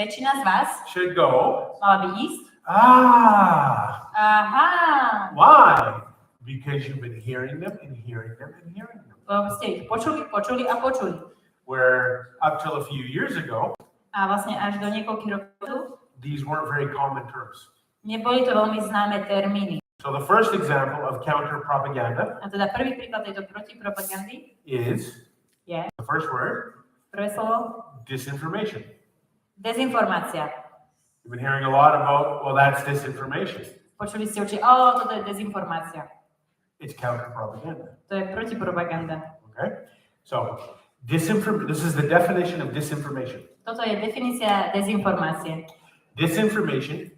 väčšina z vás should go, mala by ísť. Aha. Why? Because you've been hearing them and hearing them and hearing them. Lebo ste ich počuli a počuli. Where up till a few years ago, A vlastne až do niekoľkých rokov these weren't very common terms. neboli to veľmi známe termíny. So the first example of counter propaganda A teda prvý príklad tejto protipropagandy is je the first word, prvé slovo disinformation. dezinformácia. You've been hearing a lot about, well, that's disinformation. Počuli ste určite, toto je dezinformácia. It's counter propaganda. To je protipropaganda. Okay? So, this is the definition of disinformation. Toto je definícia dezinformácie. Disinformation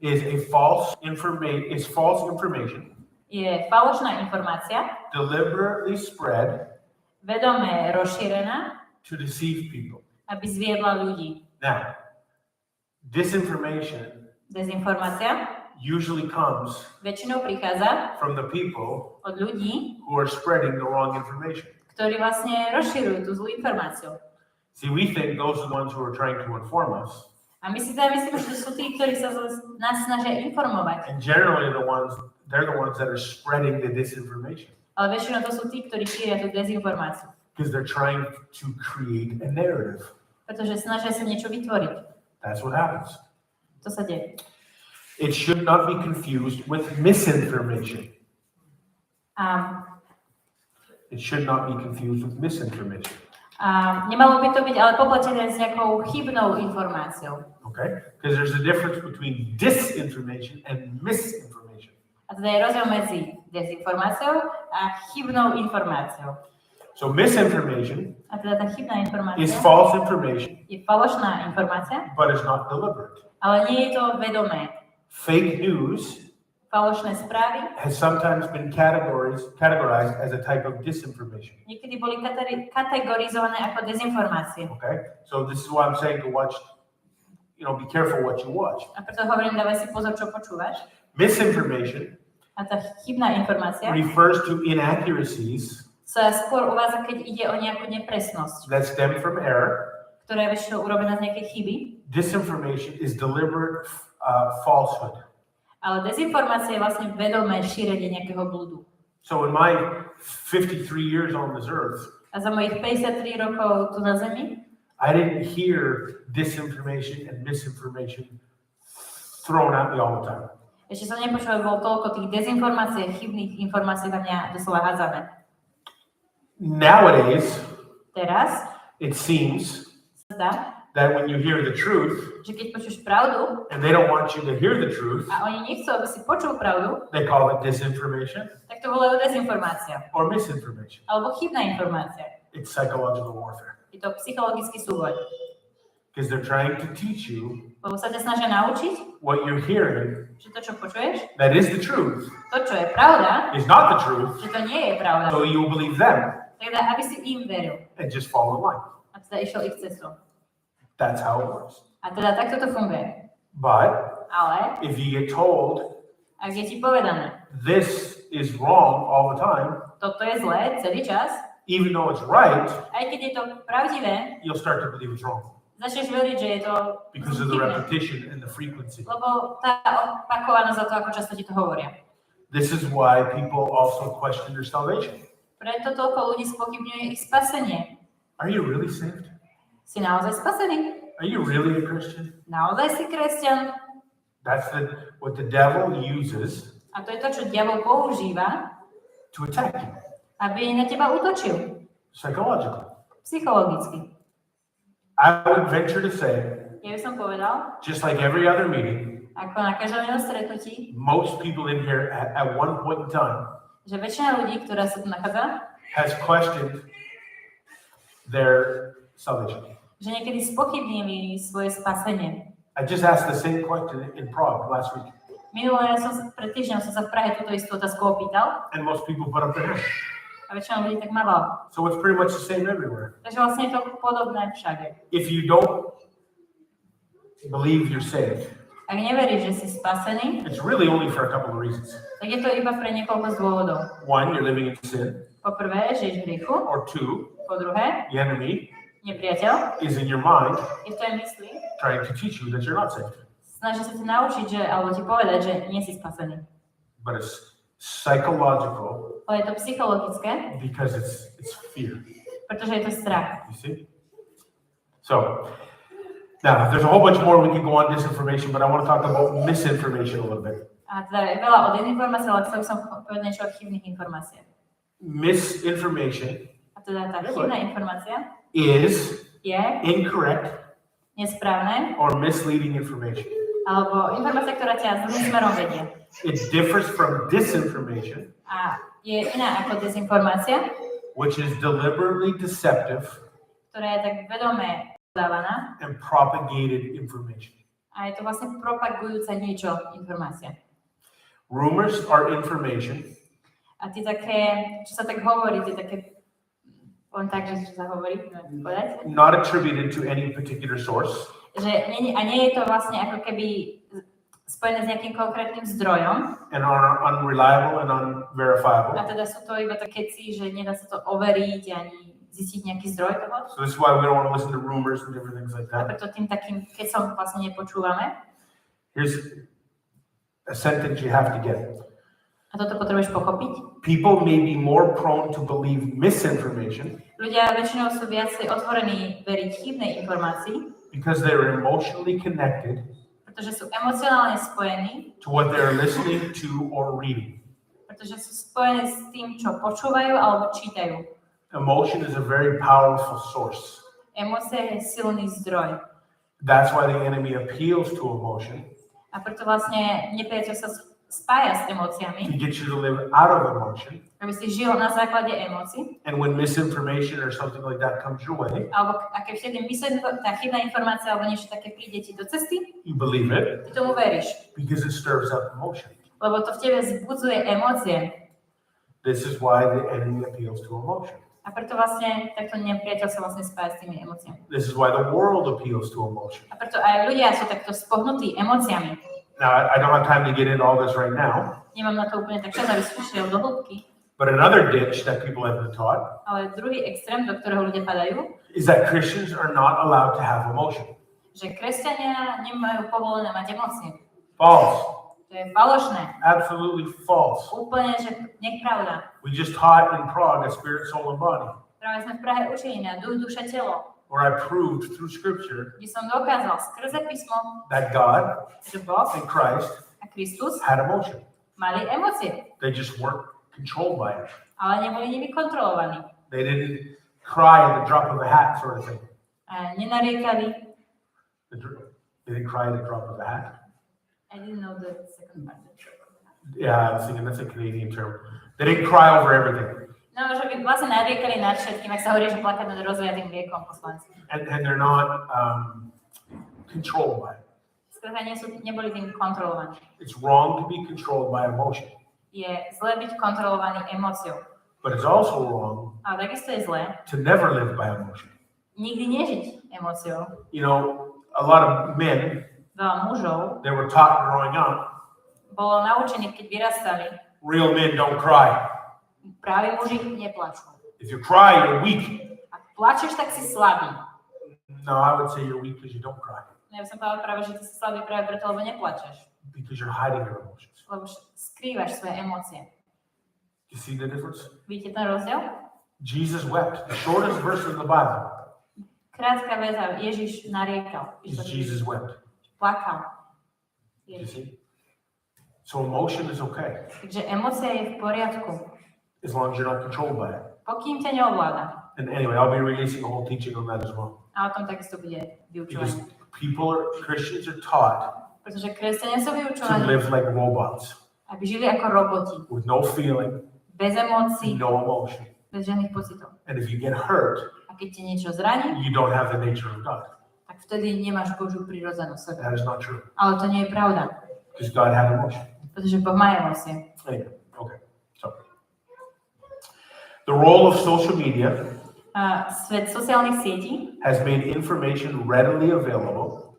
is false information Je falošná informácia, deliberately spread vedomé rozšírená, to deceive people. aby zviedla ľudí. Now, disinformation Dezinformácia usually comes väčšinou prichádza from the people od ľudí, who are spreading the wrong information. ktorí vlastne rozširujú tú zlú informáciu. See, we think those are the ones who are trying to inform us. A my si teda myslíme, že to sú tí, ktorí sa nás snažia informovať. And generally they're the ones that are spreading the disinformation. Ale väčšinou to sú tí, ktorí šíria tú dezinformáciu. Because they're trying to create a narrative. Pretože snažia sa niečo vytvoriť. That's what happens. To sa deje. It should not be confused with misinformation. It should not be confused with misinformation. Nemalo by to byť ale popletené s nejakou chybnou informáciou. Okay? Because there's a difference between disinformation and misinformation. A teda je rozdiel medzi dezinformáciou a chybnou informáciou. So misinformation A teda tá chybná informácia is false information, je falošná informácia, but it's not deliberate. ale nie je to vedomé. Fake news Falošné správy has sometimes been categorized as a type of disinformation. niekedy boli kategorizované ako dezinformácie. Okay? So this is why I'm saying to watch, be careful what you watch. A preto hovorím, dávaj si pozor, čo počúvaš. Misinformation A tá chybná informácia refers to inaccuracies sa skôr uvádza, keď ide o nejakú nepresnosť, that stem from error. ktorá je väčšinou urobená z nejakej chyby. Disinformation is deliberate falsehood. Ale dezinformácia je vlastne vedomé šírenie nejakého blúdu. So in my 53 years on this earth, A za mojich 53 rokov tu na Zemi I didn't hear disinformation and misinformation thrown at me all the time. ešte som nepočula, bolo toľko tých dezinformácií, chybných informácií na mňa doslova hádzané. Nowadays, Teraz it seems sa zdá, that when you hear the truth, že keď počuješ pravdu and they don't want you to hear the truth, a oni nechcú, aby si počul pravdu, they call it disinformation tak to volajú dezinformácia. or misinformation. Alebo chybná informácia. It's psychological warfare. Je to psychologický súboj. Because they're trying to teach you Lebo sa ťa snažia naučiť, what you're hearing, že to, čo počuješ, that is the truth, to, čo je pravda, is not the truth, že to nie je pravda. so you will believe them Teda, aby si im veril. and just fall in line. A teda išiel ich cestou. That's how it works. A teda takto to funguje. But Ale, if you get told ak je ti povedané, this is wrong all the time, toto je zlé celý čas, even though it's right, aj keď je to pravdivé, you'll start to believe it's wrong začneš veriť, že je to because of the chybné. repetition and the frequency. Lebo tá opakovanosť za to, ako často ti to hovoria. This is why people also question their salvation. Preto toľko ľudí spochybňuje ich spasenie. Are you really saved? Si naozaj spasený? Are you really a Christian? Naozaj si kresťan? That's what the devil uses A to je to, čo diabol používa, to attack you, aby na teba útočil. psychologically. Psychologicky. I would venture to say, Ja by som povedal, just like every other meeting, ako na každom inom stretnutí, most people in here at one point in time že väčšina ľudí, ktorá sa tu nachádza, has questioned their salvation. že niekedy spochybnili svoje spasenie. I just asked the same question in Prague last week, Pred týždňom som sa v Prahe túto istú otázku opýtal and most people put up their hand. a väčšina ľudí tak mala. So it's pretty much the same everywhere. Takže vlastne je to podobné všade. If you don't believe you're saved, Ak neveríš, že si spasený, it's really only for a couple of reasons. tak je to iba pre niekoľko z dôvodov. One, you're living in sin. Po prvé, žiješ v hriechu. Or two, Po druhé, the enemy nepriateľ is in your mind, je v tvojej mysli trying to teach you that you're not saved. Snažia sa ti naučiť, že, alebo ti povedať, že nie si spasený. But it's psychological Ale je to psychologické, because it's fear. pretože je to strach. You see? So, now, there's a whole bunch more we can go on disinformation, but I want to talk about misinformation a little bit. A teda je veľa o dezinformácii, ale chcel som povedať niečo o chybných informáciách. Misinformation A teda tá chybná informácia is je incorrect nesprávne, or misleading information. alebo informácia, ktorá ťa zlým smerom vedie. It differs from disinformation, A je iná ako dezinformácia, which is deliberately deceptive ktorá je tak vedome podávaná and propagated information. a je to vlastne propagujúca niečo informácia. Rumors are information A tie také, čo sa tak hovorí, tie také, len tak, že čo sa hovorí, neviem povedať, not attributed to any particular source, že nie je to vlastne ako keby spojené s nejakým konkrétnym zdrojom, and are unreliable and unverifiable. a teda sú to iba také keci, že nedá sa to overiť ani zistiť nejaký zdroj toho. So this is why we don't want to listen to rumors and different things like A that. preto tým takým kecom vlastne nepočúvame. Here's a sentence you have to get. A toto potrebuješ pochopiť. People may be more prone to believe misinformation Ľudia väčšinou sú viacej otvorení veriť chybnej informácii, because they're emotionally connected pretože sú emocionálne spojení, to what they're listening to or reading. pretože sú spojení s tým, čo počúvajú alebo čítajú. Emotion is a very powerful source. Emócia je silný zdroj. That's why the enemy appeals to emotion, A preto vlastne nepriateľ sa spája s to emóciami, get you to live out of emotion. aby si žil na základe emócií. And when misinformation or something like that comes your way, Alebo a keď vtedy tá chybná informácia alebo niečo také príde ti do cesty, you believe it ty tomu veríš. because it stirs up emotion. Lebo to v tebe vzbudzuje emócie. This is why the enemy appeals to emotion. A preto vlastne takto nepriateľ sa vlastne spája s tými emóciami. This is why the world appeals to emotion. A preto aj ľudia sú takto spohnutí emóciami. Now, I don't have time to get into all this right now, Nemám na to úplne tak čas, aby som šiel do hĺbky, but another ditch that people have been taught ale druhý extrém, do ktorého ľudia padajú, is that Christians are not allowed to have emotion. že kresťania nemajú povolené mať emócie. False. To je falošné. Absolutely false. Úplne, že nepravda. We just taught in Prague a spirit, soul, and body, Práve sme v Prahe učili na duch, duša, telo, where I proved through scripture kde som dokázal skrze písmo, that God že Boh and Christ a Kristus had emotion. mali emócie, They just weren't controlled by it. ale neboli nimi kontrolovaní. They didn't cry at the drop of a hat, sort of thing. A nenariekali. They didn't cry at the drop of a hat. I didn't know the second part. Yeah, I was thinking that's a Canadian term. They didn't cry over everything. No, že by vlastne nariekali nad všetkým, ak sa hovorí, že plakať nad rozliatým mliekom poslanci. And they're not controlled by it. Skrátka neboli tým kontrolovaní. It's wrong to be controlled by emotion. Je zle byť kontrolovaný emóciou. But it's also wrong Ale takisto je zlé to never live by emotion. nikdy nežiť emóciou. You know, a lot of men, Veľa mužov they were taught growing up, bolo naučených, keď vyrastali, real men don't cry. práve muži neplačú. If you cry, you're weak. Ak plačeš, tak si slabý. No, I would say you're weak because you don't cry. No, ja by som povedala práve, že ty si slabý práve preto, lebo neplačeš. Because you're hiding your emotions. Lebo skrývaš svoje emócie. You see the difference? Vidíte ten rozdiel? Jesus wept. The shortest verse in the Bible Krátka veta, Ježiš nariekal. is Jesus wept. Plakal. You see? So emotion is okay Takže emócia je v poriadku, as long as you're not controlled by it. pokým ťa neovláda. And anyway, I'll be releasing a whole teaching on that as well. A o tom takisto bude Because vyučovanie. Christians are taught Pretože kresťania sú to vyučovaní, live like robots aby žili ako roboti. with no feeling, Bez emócií, no emotion. bez žiadnych pocitov. And if you get hurt, A keď ti niečo zraní, you don't have the nature of God. tak vtedy nemáš Božiu prirodzenosť sebe. That is not true. Ale to nie je pravda, Because God had emotion. pretože Boh má emócie. Anyway, okay. So, the role of social media A svet sociálnych sietí has made information readily available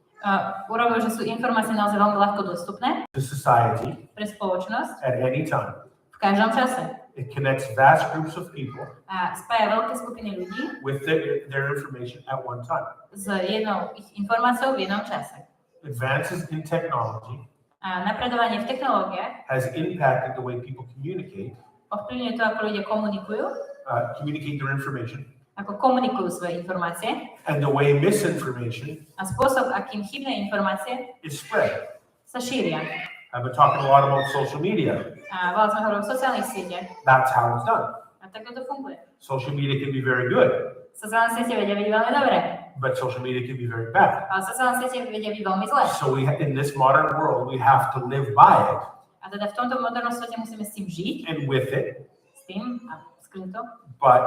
urobil, že sú informácie naozaj veľmi ľahko dostupné to society pre spoločnosť at any time. v každom čase. It connects vast groups of people A spája veľké skupiny ľudí with their information at one time. s jednou ich informáciou v jednom čase. Advances in technology A napredovanie v technológiách has impacted the way people communicate ovplyvňuje to, ako ľudia komunikujú, communicate their information, ako komunikujú svoje informácie and the way misinformation a spôsob, akým chybné informácie is spread. sa šíria. I've been talking a lot about social media. A veľa sme hovorili o sociálnych sieťach. That's how it's done. A takto to funguje. Social media can be very good, Sociálne siete vedia byť veľmi dobré, but social media can be very bad. ale sociálne siete vedia byť veľmi zlé. So in this modern world, we have to live by it A teda v tomto modernom svete musíme s tým žiť, and with it, s tým a skrým to. but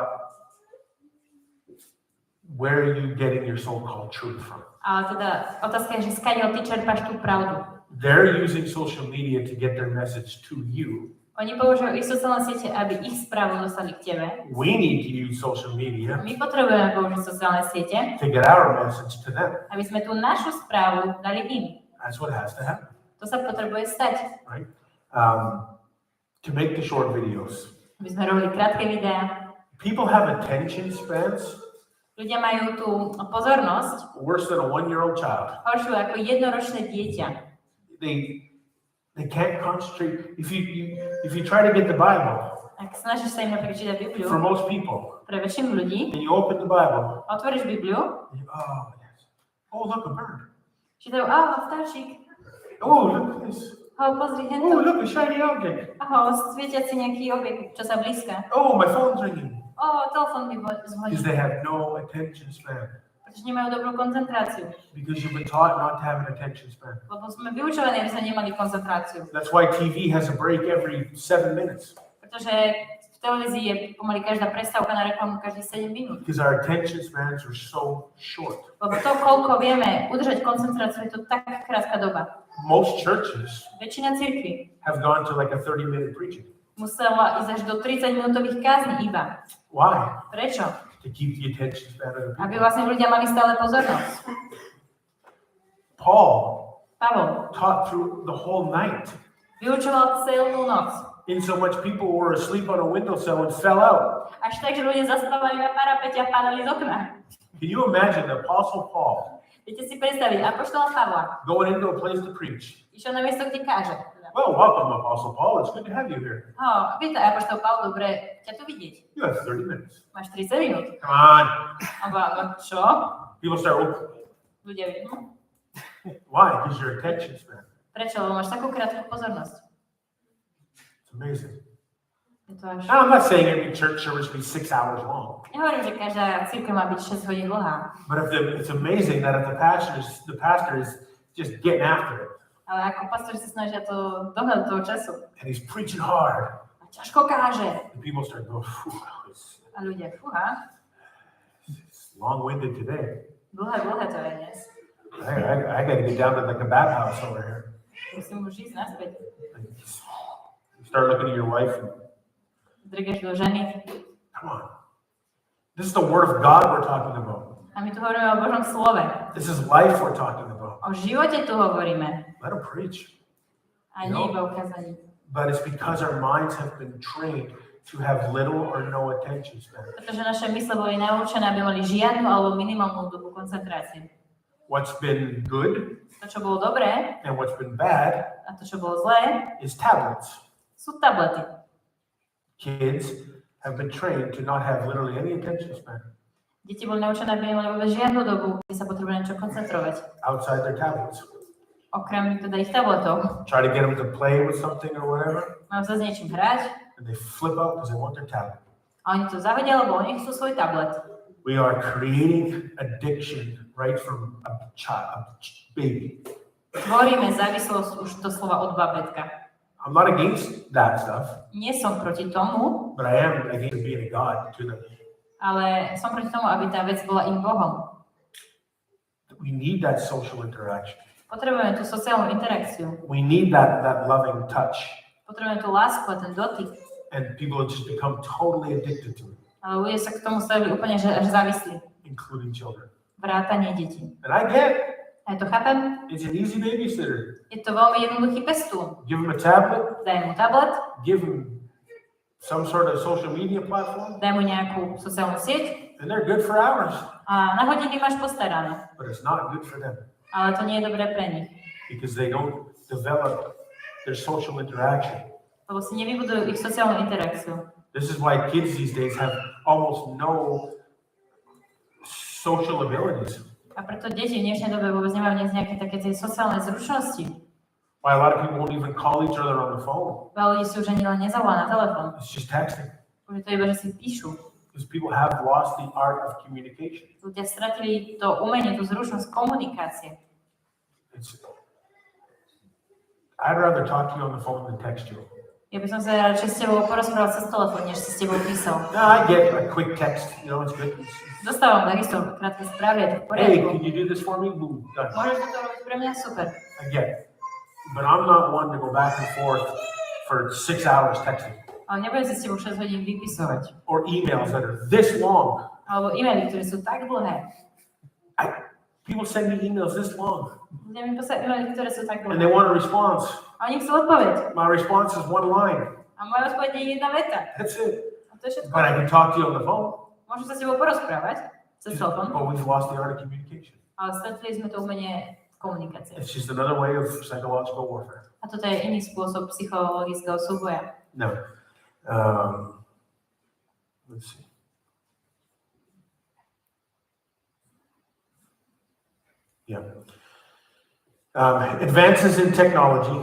where are you getting your so-called truth from? Ale teda otázka je, že skadiaľ ty čerpáš tú pravdu. They're using social media to get their message to you. Oni používajú ich sociálne siete, aby ich správu dostali k tebe. We need to use social media My potrebujeme použiť sociálne siete, to get our message to them. aby sme tú našu správu dali im. That's what has to happen, To sa potrebuje stať. right? To make the short videos. Aby sme robili krátke videá. People have attention spans Ľudia majú tú pozornosť worse than a 1-year-old child. horšiu ako jednoročné dieťa. They can't concentrate. If you try to get the Bible, Ak snažíš sa im napríklad čítať Bibliu, for most people, pre väčšinu ľudí, and you open the Bible, otvoríš Bibliu, and oh yes, oh look a bird, čítajú, vtáčik, oh look at this, pozri oh hento, look a shiny object, svietiaci nejaký objekt, čo sa blízka, oh my phone's ringing, telefón mi zvoní, because they have no attention span. pretože nemajú dobrú koncentráciu, Because you've been taught not to have an attention span. lebo sme vyučovaní, aby sme nemali koncentráciu, That's why TV has a break every 7 minutes. pretože v televízii je pomaly každá prestávka na reklamu každých 7 minút. Because our attention spans are so short. Lebo to, koľko vieme udržať koncentráciu, je to tak krátka doba. Most churches Väčšina cirkví have gone to like a 30-minute preaching. musela ísť až do 30-minútových kázní iba. Why? Prečo? To keep the attention span of the Aby people. vlastne ľudia mali stále pozornosť. Pavol Taught through the whole night. vyučoval celú noc. In so much people were asleep on a windowsill and fell out. Až tak, že ľudia zaspávali na parapete a padali z okna. Can you imagine the Apostle Paul Viete si predstaviť, apoštola Pavla going into a place to preach? išiel na miesto, kde káže. Well, welcome, Apostle Paul. It's good to have you here. Vítaj, apoštol Pavol, dobre ťa tu vidieť. You have 30 minutes. Máš 30 minút. Come on. A Pavol, čo? People start, oh, Ľudia vidú. why? Because your attention span. Prečo? Lebo máš takú krátku pozornosť. It's amazing. Je to až... Now, I'm not saying every church service be 6 hours long, Nehovorím, že každá cirkev má byť 6 hodín dlhá. but it's amazing that if the pastor is just getting after it, Ale ako pastori sa snažia to dohľadať toho času. and he's preaching hard, A ťažko káže. and people start going, A ľudia, fúha, it's long-winded today. dlhé to je dnes. I got to get down to like a bathhouse over here. Musím už ísť naspäť. You start looking at your wife and, Zdrgaš do ženy. come on. This is the word of God we're talking about. A my tu hovoríme o Božom slove. This is life we're talking about. O živote tu hovoríme. Let him preach. A nie iba o kazaní. But it's because our minds have been trained to have little or no attention span. Pretože naše mysle boli naučené, aby mali žiadnu alebo minimálnu dobu koncentrácie. What's been good To, čo bolo dobré and what's been bad a to, čo bolo zlé, is tablets. sú tablety. Kids have been trained to not have literally any attention span Deti boli naučené, aby nemali vôbec žiadnu dobu, kde sa potrebuje na čo koncentrovať. outside their tablets. Okrem teda ich tabletov. Try to get them to play with something or whatever, Majú sa s niečím hrať and they flip out because they want their tablet. a oni to zavedia, lebo oni chcú svoj tablet. We are creating addiction right from a baby. Tvoríme závislosť už doslova od babetka. I'm not against that stuff, Nie som proti tomu, but I am against being a god to them. ale som proti tomu, aby tá vec bola im Bohom. We need that social interaction. Potrebujeme tú sociálnu interakciu. We need that loving touch. Potrebujeme tú lásku a ten dotyk. And people have just become totally addicted to it, Ale ľudia sa k tomu stavili úplne že až závislí. including children. Vrátanie detí. And I get it. A ja to chápem. It's an easy babysitter. Je to veľmi jednoduchý pestún. Give them a tablet, Daj mu tablet, give them some sort of social media platform, daj mu nejakú sociálnu sieť and they're good for hours, a na hodinky máš postarané. but it's not good for them Ale to nie je dobré pre nich, because they don't develop their social interaction. lebo si nevybudujú ich sociálnu interakciu. This is why kids these days have almost no social abilities. A preto deti v dnešnej dobe vôbec nemajú dnes nejaké také tie sociálne zručnosti. Why a lot of people won't even call each other on the phone. Veľa ľudí si už ani len nezavolá na telefón. It's just texting. Už je to iba, že si píšu. Because people have lost the art of communication. Ľudia stratili to umenie, tú zručnosť komunikácie. I'd rather talk to you on the phone than text you. Ja by som sa radšej s tebou porozprával cez telefón, než si s tebou písal. No, I get a quick text, it's good. Dostávam takisto krátke správy, je to v Hey, poriadku. can you do this for me? Boom, done. Môžeš to robiť pre mňa? Super. I get it. But I'm not one to go back and forth for 6 hours texting. Ale nebudem si s tebou 6 hodín vypisovať. Or emails that are this long. Alebo e-maily, ktoré sú tak dlhé. People send me emails this long. Ľudia mi posielajú e-maily, ktoré sú tak And they dlhé. want a response. A oni chcú odpoveď. My response is one line. A moja odpoveď je jedna veta. That's it. A to je všetko. But I can talk to you on the phone. Môžem sa s tebou porozprávať cez telefón, But we've lost the art of communication. ale stratili sme to umenie komunikácie. It's just another way of psychological warfare. A toto je iný spôsob psychologického súboja. No. Let's see. Yeah. Advances in technology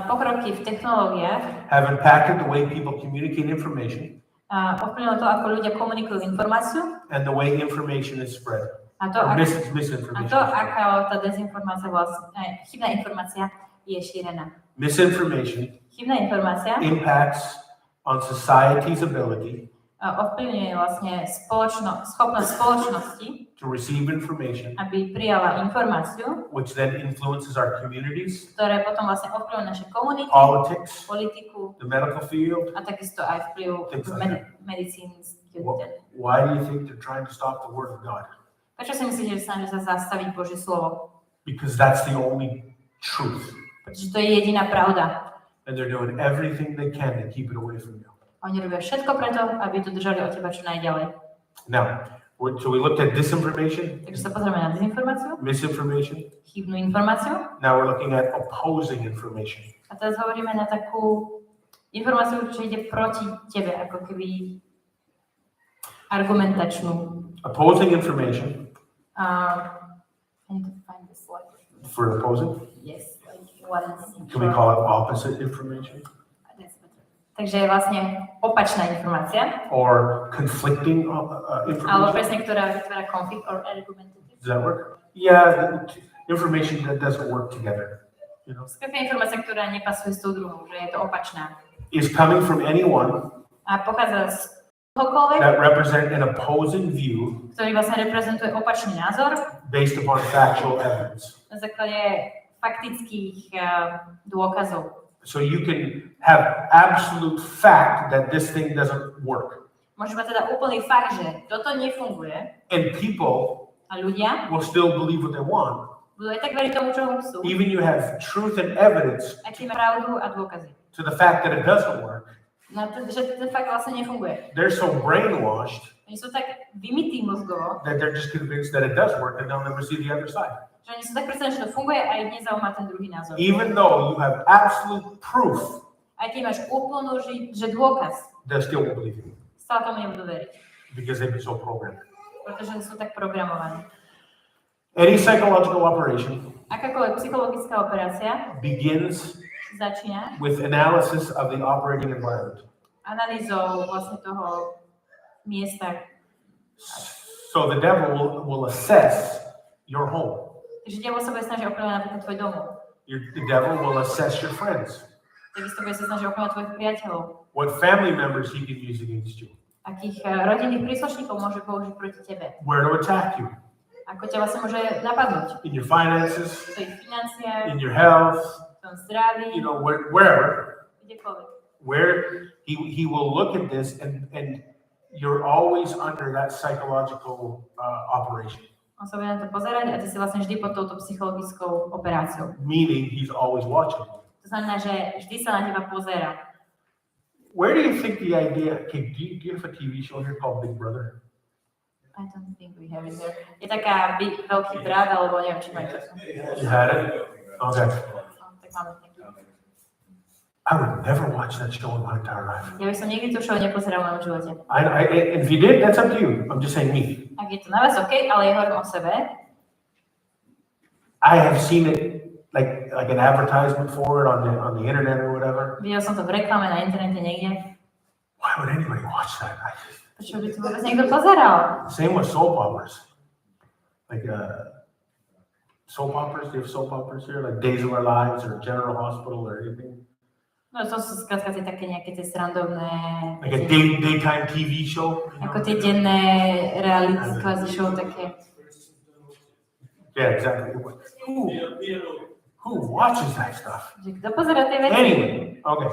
Pokroky v technológiách have impacted the way people communicate information ovplyvnilo to, ako ľudia komunikujú informáciu and the way information is spread. a to, Or a misinformation. to aká tá dezinformácia vlastne, chybná informácia je šírená. Misinformation Chybná informácia impacts on society's ability ovplyvňuje vlastne schopnosť spoločnosti, to receive information, aby prijala informáciu, which then influences our communities, ktoré potom vlastne ovplyvňujú naše komunity, politics, politiku the medical field. a takisto aj vplyv Things like medicínsky. Why do you think they're trying to stop the word of God? Prečo si myslíte, že snažia sa zastaviť Božie slovo? Because that's the only truth. Pretože to je jediná pravda. And they're doing everything they can to keep it away from you. Oni robia všetko preto, aby to držali od teba čo najďalej. Now, so we looked at disinformation, Takže sa pozrieme na dezinformáciu, misinformation. chybnú informáciu. Now we're looking at opposing information. A teraz hovoríme na takú informáciu, čo ide proti tebe, ako keby argumentačnú. Opposing information I need to find the slide. for opposing. Yes, like what is Can we call it opposite information? That's better. Takže je vlastne opačná informácia, Or conflicting alebo information? presne, ktorá vytvára konflikt or argumentative. Does that work? Yeah, information that doesn't work together. You know, Skrátka informácia, ktorá nepasuje s tou druhou, že je to opačná. is coming from anyone A pochádza z kohokoľvek, that represent an opposing view ktorý vlastne reprezentuje opačný názor based upon factual evidence. na základe faktických dôkazov. So you can have absolute fact that this thing doesn't work. Môže mať teda úplný fakt, že toto nefunguje And people a ľudia will still believe what they want. budú aj tak veriť tomu, čo chcú, Even you have truth and evidence aj keď má pravdu a dôkazy. to the fact that it doesn't work. No, že ten fakt vlastne nefunguje. They're so brainwashed Oni sú tak vymití mozgovo, that they're just convinced that it does work and they'll never see the other side. že oni sú tak presvedčení, že to funguje a ich nezaujíma ten druhý názor. Even though you have absolute proof, Aj keď máš úplnú, že dôkaz, they still won't believe you stále tomu nebudú veriť, because they've been so programmed. pretože sú tak programovaní. Any psychological operation Akákoľvek psychologická operácia begins začína with analysis of the operating environment. analýzou vlastne toho miesta. So the devil will assess your home. Takže diabol sa bude snažiť ovplyvňovať napríklad tvoj domov. The devil will assess your friends. Takisto bude sa snažiť ovplyvňovať tvojich priateľov. What family members he can use against you. Akých rodinných príslušníkov môže použiť proti tebe. Where to attack you. Ako ťa vlastne môže napadnúť. In your finances, V tvojich financiách, in your health, v tvojom zdraví, wherever. kdekoľvek. Where he will look at this and you're always under that psychological operation. On sa bude na to pozerať a ty si vlastne vždy pod touto psychologickou operáciou. Meaning he's always watching. To znamená, že vždy sa na teba pozerá. Where do you think the idea, okay, do you have a TV show here called Big Brother? I don't think we have it there. Je taká veľký brat, alebo neviem, či majú to. You had it? Okay. Tak máme taký. I would never watch that show in my entire life. Ja by som nikdy tú show nepozeral v mojom živote. If you did, that's up to you. I'm just saying me. Ak je to na vás OK, ale ja hovorím o sebe. I have seen it like an advertisement for it on the internet or whatever. Videl som to v reklame na internete niekde. Why would anybody watch that? Prečo by to vôbec niekto pozeral? Same with soap operas. Like soap operas, do you have soap operas here? Like Days of Our Lives or General Hospital or anything? No to sú skrátka také nejaké tie srandovné... Like a daytime TV show? Ako tie denné reality kvázi show také. Yeah, exactly. Who watches that stuff? Kto pozerá tie veci? Anyway, okay.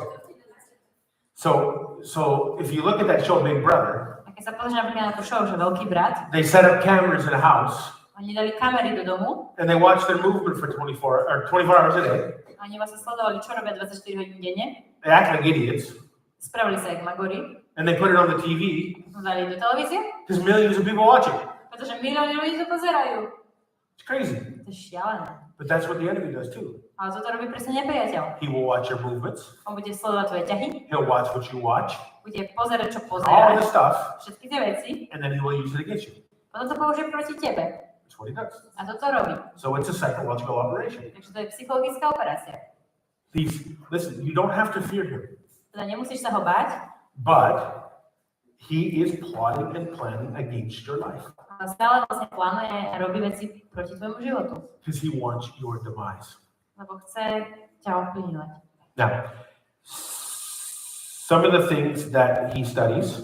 So if you look at that show, Big Brother, a keď sa pozrieš napríklad na tú show, že Veľký brat, they set up cameras in a house, oni dali kamery do domu, and they watch their movement for 24 hours a day. a oni vlastne sledovali, čo robia 24 hodín denne. They act like idiots, Spravili sa jak magori, and they put it on the TV dali do televízie, because millions of people watch it. pretože milióny ľudí to pozerajú. It's crazy, To je šialené. but that's what the enemy does too. Ale toto robí presne nepriateľ. He will watch your movements. On bude sledovať tvoje ťahy, He'll watch what you watch, bude pozerať, čo all pozeráš, this stuff, všetky tie veci, and then he will use it against you. potom to použije proti tebe. That's what he does. A toto robí. So it's a psychological operation. Takže to je psychologická operácia. Listen, you don't have to fear him, Teda nemusíš sa ho báť, but he is plotting and planning against your life ale stále vlastne plánuje a robí veci proti tvojmu životu. because he wants your demise. Lebo chce ťa ovplyvňovať. Now, some of the things that he studies,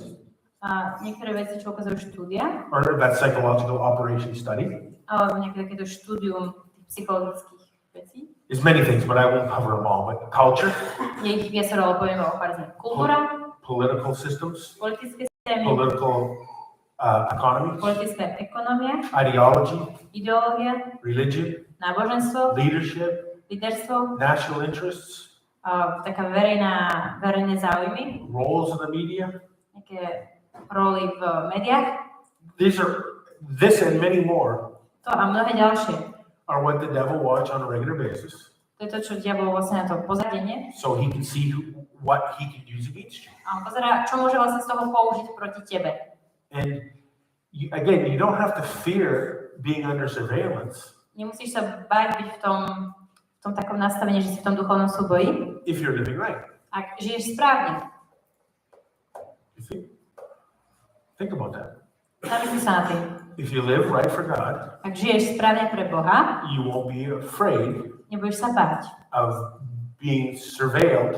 A niektoré veci, čo ukazujú štúdia, or that psychological operation study, alebo nejaké takéto štúdium tých psychologických vecí, is many things, but I won't cover them all. But culture, je ich viacero, ale povieme o pár z nich. Kultúra, political systems, politické systémy, political economy, politická ekonomia, ideology, ideológia, religion, náboženstvo, leadership, líderstvo, national interests, taká verejné záujmy, roles in the media. nejaké roly v médiách. This and many more To a mnohé ďalšie. are what the devil watch on a regular basis, To je to, čo diabol vlastne na to pozadenie. so he can see what he can use against you. A on pozerá, čo môže vlastne z toho použiť proti tebe. And again, you don't have to fear being under surveillance Nemusíš sa báť byť v tom takom nastavení, že si v tom duchovnom súboji, if you're living right. ak žiješ správne. You think about that. Zamysli sa na tým. If you live right for God, Ak žiješ správne pre Boha, you won't be afraid nebudeš sa báť. of being surveilled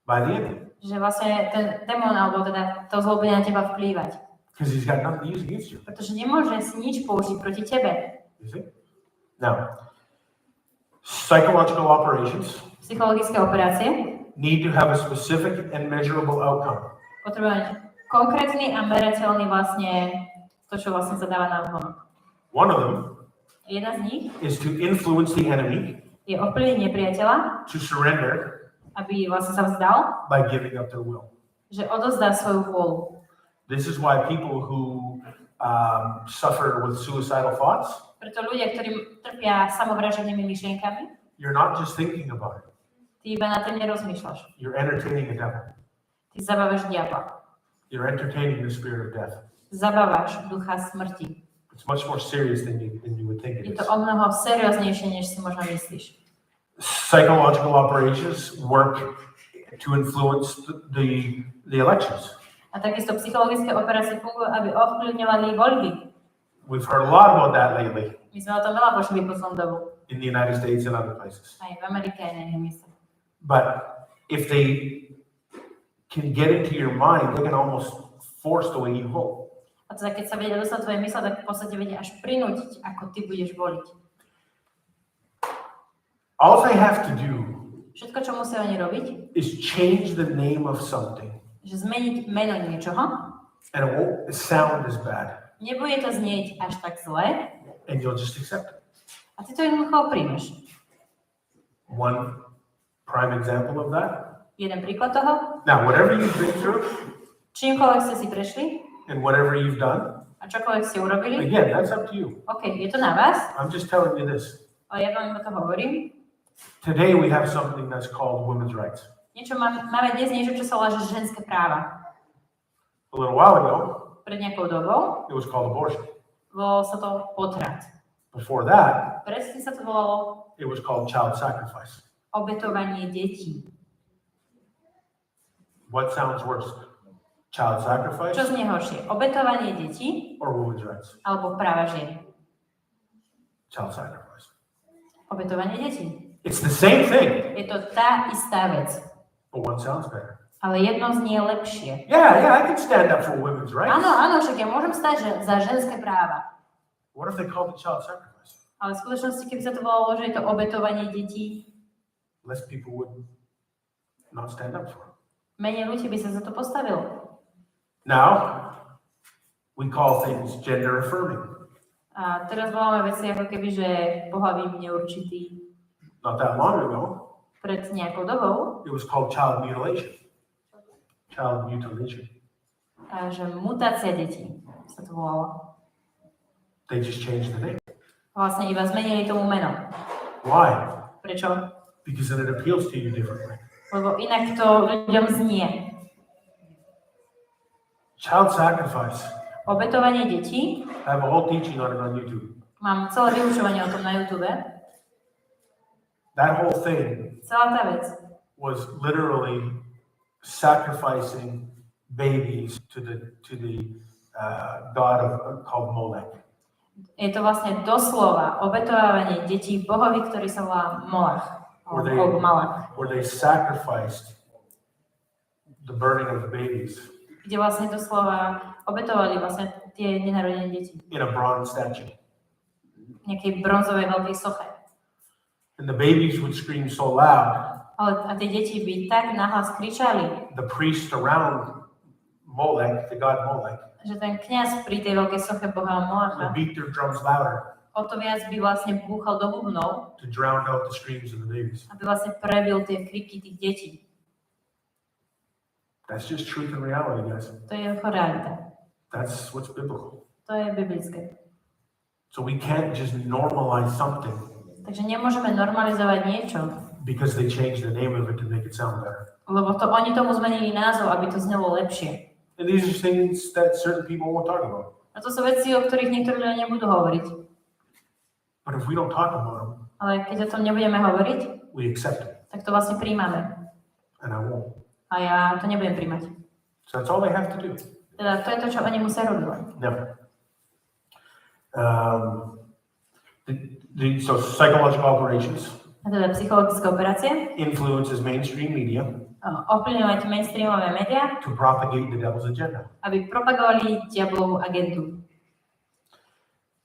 by the enemy, Že vlastne ten démon, alebo teda to zlo bude na teba vplývať. because he's got nothing to use against you. Pretože nemôže si nič použiť proti tebe. You see? Now, psychological operations Psychologické operácie need to have a specific and measurable outcome. potrebujú mať konkrétny a merateľný vlastne to, čo vlastne sa dáva na vonok. One of them Jedna z nich is to influence the enemy je ovplyvniť nepriateľa, to surrender aby vlastne sa vzdal, by giving up their will. že odozdá svoju vôľu. This is why people who suffer with suicidal thoughts, Preto ľudia, ktorí trpia samovražednými myšlienkami, you're not just thinking about it. ty iba na tým nerozmýšľaš. You're entertaining a devil. Ty zabávaš diabla. You're entertaining the spirit of death. Zabávaš ducha smrti. It's much more serious than you would think Je it to is. o mnoho serióznejšie, než si možno myslíš. Psychological operations work to influence the elections. A takisto psychologické operácie fungujú, aby ovplyvňovali voľby. We've heard a lot about that lately My sme o tom veľa počuli v poslednom dobu. in the United States and other places. Aj v Amerike, aj na iných miestach. But if they can get into your mind, they can almost force the way you vote. A teda keď sa vedia dostať tvoje mysle, tak v podstate vedia až prinútiť, ako ty budeš voliť. All they have to do Všetko, čo musia oni robiť, is change the name of something, že zmeniť meno niečoho, and it won't sound as bad, nebude to znieť až tak zle, and you'll just accept it. a ty to jednoducho príjmeš. One prime example of that Jeden príklad toho. Now, whatever you've been through Čímkoľvek ste si prešli and whatever you've done, a čokoľvek ste urobili, again, that's up to you. OK, je to na vás, I'm just telling you this. ale ja vám iba to hovorím. Today we have something that's called women's rights. Máme dnes niečo, čo sa volá ženské práva. A little while ago, Pred nejakou dobou it was called abortion. volalo sa to potrat. Before that, Presne sa to volalo it was called child sacrifice. obetovanie detí. What sounds worse? Child sacrifice Čo znie horšie? Obetovanie detí or women's rights? alebo práva žien? Child sacrifice. Obetovanie detí. It's the same thing, Je to tá istá vec, but one sounds better. ale jedno znie lepšie. Yeah, I can stand up for women's rights. Áno, však ja môžem stať za ženské práva. What if they called it child sacrifice? Ale v skutočnosti, keby sa to volalo, že je to obetovanie detí, Less people would not stand up for it. menej ľudí by sa za to postavilo. Now, we call things gender affirming. A teraz voláme veci ako keby, že pohlavím neurčitý. Not that long ago, Pred nejakou dobou, it was called child mutilation. Child mutilation. a že mutácia detí sa to volalo. They just changed the name. Vlastne iba zmenili tomu meno. Why? Prečo? Because then it appeals to you differently. Lebo inak to ľuďom znie. Child sacrifice. Obetovanie detí. I have a whole teaching on it on YouTube. Mám celé vyučovanie o tom na YouTube. That whole thing Celá tá vec was literally sacrificing babies to the god called Molech. je to vlastne doslova obetovanie detí bohovi, ktorý sa volá Molach. Alebo Malach. Where they sacrificed the burning of the babies Kde vlastne doslova obetovali vlastne tie nenarodené deti. in a bronze statue. V nejakej bronzovej veľkej soche. And the babies would scream so loud, A tie deti by tak nahlas kričali, the priests around Molech, the god Molech, že ten kňaz pri tej veľkej soche boha would Molacha beat their drums louder o to viac by vlastne búchal do bubnov, to drown out the screams of the babies. aby vlastne prebil tie kriky tých detí. That's just truth and reality, guys. To je ako realita. That's what's biblical. To je biblické. So we can't just normalize something Takže nemôžeme normalizovať niečo, because they changed the name of it to make it sound better. lebo to oni tomu zmenili názov, aby to znelo lepšie. And these are things that certain people won't talk about. A to sú veci, o ktorých niektorí ľudia nebudú hovoriť. But if we don't talk about them, Ale keď o tom nebudeme hovoriť, we accept it. tak to vlastne príjmame. And I won't. A ja to nebudem príjmať. So that's all they have to do. Teda to je to, čo oni musia robiť. Never. So psychological operations A teda psychologické operácie, influences mainstream media ovplyvňovať mainstreamové médiá, to propagate the devil's agenda. aby propagovali diablovú agendu.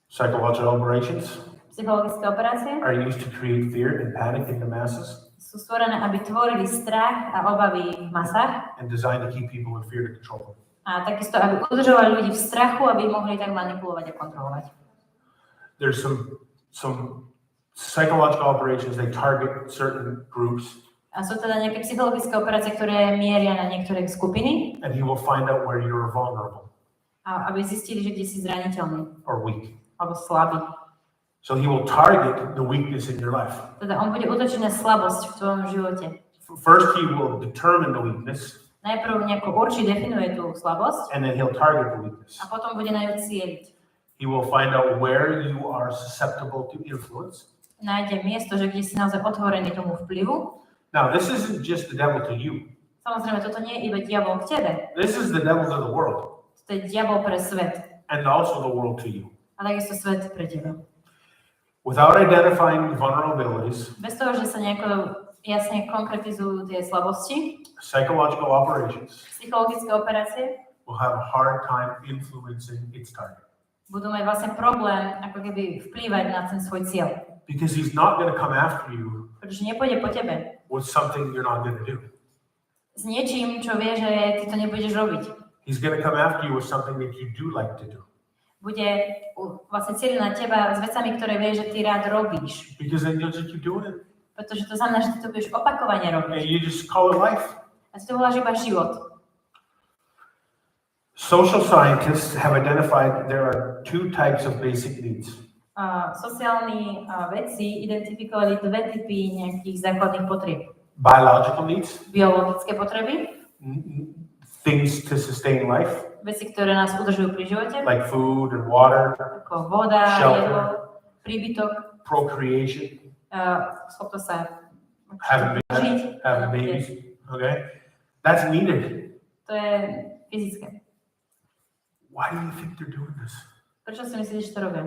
Psychological operations Psychologické operácie are used to create fear and panic in the masses sú stvorené, aby tvorili strach a obavy v masách and designed to keep people in fear to control them. a takisto, aby udržovali ľudí v strachu, aby ich mohli tak manipulovať a kontrolovať. There's some psychological operations, they target certain groups, A sú teda nejaké psychologické operácie, ktoré mieria na niektoré skupiny, and he will find out where you're vulnerable a aby zistili, že kde si zraniteľný or weak. alebo slabý. So he will target the weakness in your life. Teda on bude útočiť na slabosť v tvojom živote. First, he will determine the weakness, Najprv nejako určí, definuje tú slabosť and then he'll target the weakness. a potom bude na ňu cieliť. He will find out where you are susceptible to influence. Nájde miesto, že kde si naozaj otvorený tomu vplyvu. Now, this isn't just the devil to you. Samozrejme, toto nie je iba diabol k tebe. This is the devil to the world, To je diabol pre svet. and also the world to you. A takisto svet pre teba. Without identifying vulnerabilities, Bez toho, že sa nejako jasne konkretizujú tie slabosti, psychological operations psychologické operácie will have a hard time influencing its target. budú mať vlastne problém ako keby vplývať na ten svoj cieľ. Because he's not going to come after you Pretože nepôjde po tebe with something you're not going to do. s niečím, čo vie, že ty to nebudeš robiť. He's going to come after you with something that you do like to do. Bude vlastne cieľ na teba s vecami, ktoré vie, že ty rád robíš. Because then you'll just keep doing it. Pretože to znamená, že ty to budeš opakovane robiť. And you just call it life. A ty to voláš iba život. Social scientists have identified there are two types of basic needs. Sociálni vedci identifikovali dve typy nejakých základných potrieb. Biological needs, Biologické potreby, things to sustain life, veci, ktoré nás udržujú pri živote, like food and water, ako voda, shelter, jedlo, príbytok, procreation, schopnosť sa having žiť. babies. Okay, that's needed. To je fyzické. Why do you think they're doing this? Prečo si myslíš, že to robia?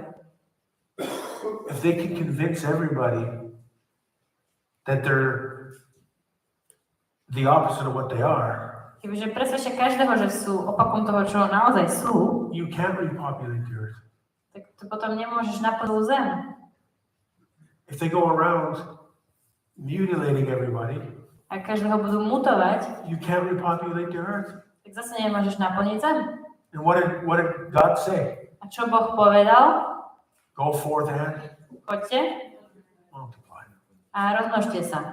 If they can convince everybody that they're the opposite of what they are, Kebyže presvedčia každého, že sú opakom toho, čo naozaj sú, you can't repopulate the earth. tak to potom nemôžeš na celú zem. If they go around mutilating everybody, A každého budú mutovať, you can't repopulate the earth. tak zase nemôžeš naplniť zem. And what did God say? A čo Boh povedal? Go forth and Choďte multiply. a rozmnožte sa.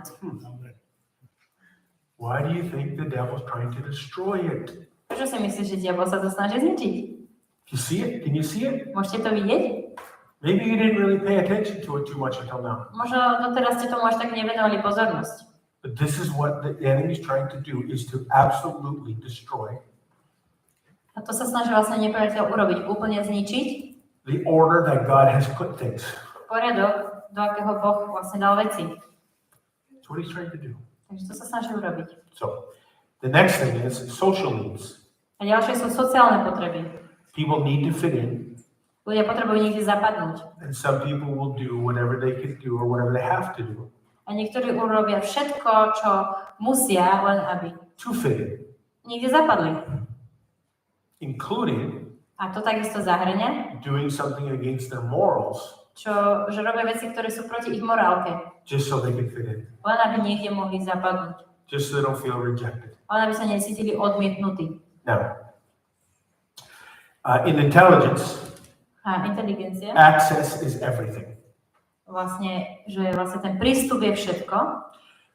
Why do you think the devil's trying to destroy it? Prečo si myslíš, že diabol sa to snaží zničiť? You see it? Can you see it? Môžete to vidieť? Maybe you didn't really pay attention to it too much until now. Možno doteraz ste tomu až tak nevenovali pozornosť. But this is what the enemy's trying to do, is to absolutely destroy A to sa snaží vlastne nepriateľ urobiť, úplne zničiť the order that God has put things. poriadok, do akého Boh vlastne dal veci. That's what he's trying to do. Takže to sa snaží urobiť. So the next thing is social needs. A ďalšie sú sociálne potreby. People need to fit in, Ľudia potrebujú niekde zapadnúť. and some people will do whatever they can do or whatever they have to do A niektorí urobia všetko, čo musia, len aby to fit in, niekde zapadli. including A to takisto zahrňa, doing something against their morals že robia veci, ktoré sú proti ich morálke. just so they can fit in, Len aby niekde mohli zapadnúť. just so they don't feel rejected. Len aby sa necítili odmietnutí. Now, in intelligence, A inteligencia, access is everything. že ten prístup je všetko.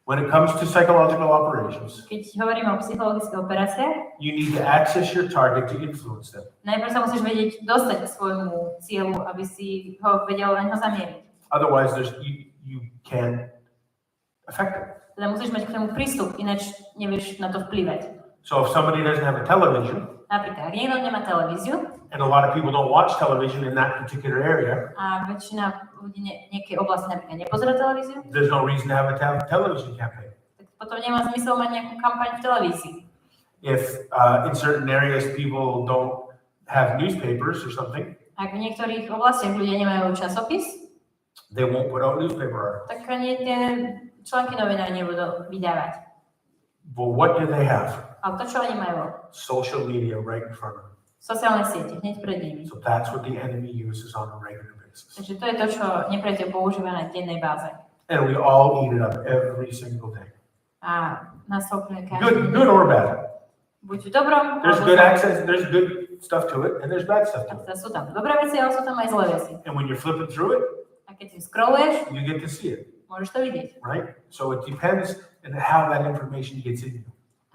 When it comes to psychological operations, Keď hovoríme o psychologických operáciách, you need to access your target to influence them. najprv sa musíš vedieť dostať k svojmu cieľu, aby si ho vedel len ho zamieriť. Otherwise, you can't affect them. Teda musíš mať k tomu prístup, ináč nevieš na to vplývať. So if somebody doesn't have a television, Napríklad, ak niekto nemá televíziu and a lot of people don't watch television in that particular area, a väčšina ľudí nejakej oblasti napríklad nepozerá televíziu, there's no reason to have a television campaign. tak potom nemá zmysel mať nejakú kampaň v televízii. If in certain areas people don't have newspapers or something, Ak v niektorých oblastiach ľudia nemajú časopis, they won't put out newspaper articles. tak ani tie články novinár nebudú vydávať. But what do they have? Ale to, čo oni majú, Social media right in front of them. sociálne siete, hneď pred nimi. So that's what the enemy uses on a regular basis. Takže to je to, čo nepriateľ používa na dennej báze. And we all eat it up every single day. A nás to úplne každý Good or bad. buď v dobrom, There's alebo good zlom. access, there's good stuff to it, and there's bad stuff A to it. teda sú tam dobré veci, ale sú tam aj zlé veci. And when you're flipping through it, A keď si scrolluješ, you get to see it, môžeš to vidieť. right? So it depends on how that information gets in you.